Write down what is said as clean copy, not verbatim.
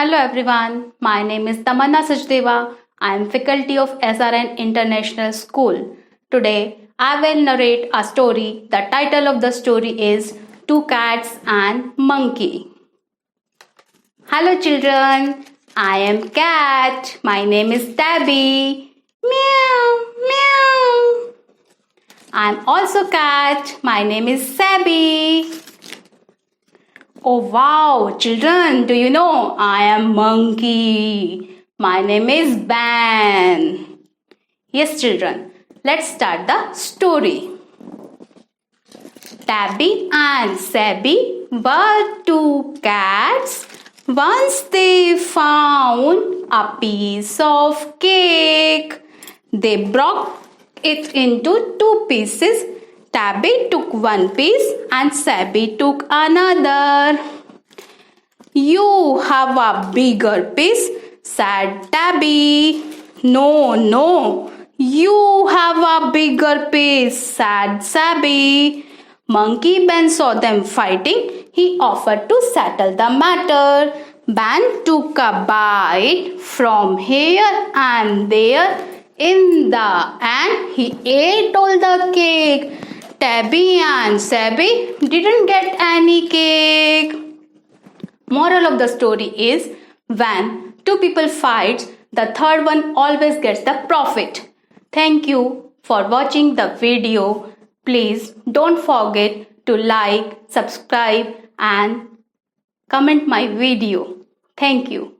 Hello everyone, my name is Tamanna Sachdeva. I am faculty of SRN International School. Today I will narrate a story. The title of the story is Two Cats and Monkey. Hello children, I am cat. My name is Tabby. Meow, meow. I am also cat. My name is Sabby. Oh wow, children, do you know I am monkey? My name is Ban. Yes, children, let's start the story. Tabby and Sabby were two cats. Once they found a piece of cake. They broke it into two pieces. Tabby took one piece and Sabby took another. You have a bigger piece, said Tabby. No, you have a bigger piece, said Sabby. Monkey Ben saw them fighting. He offered to settle the matter. Ben took a bite from here and there. In the end, he ate all the cake. Tabby and Sabby didn't get any cake. Moral of the story is, when two people fight, the third one always gets the profit. Thank you for watching the video. Please don't forget to like, subscribe and comment my video. Thank you.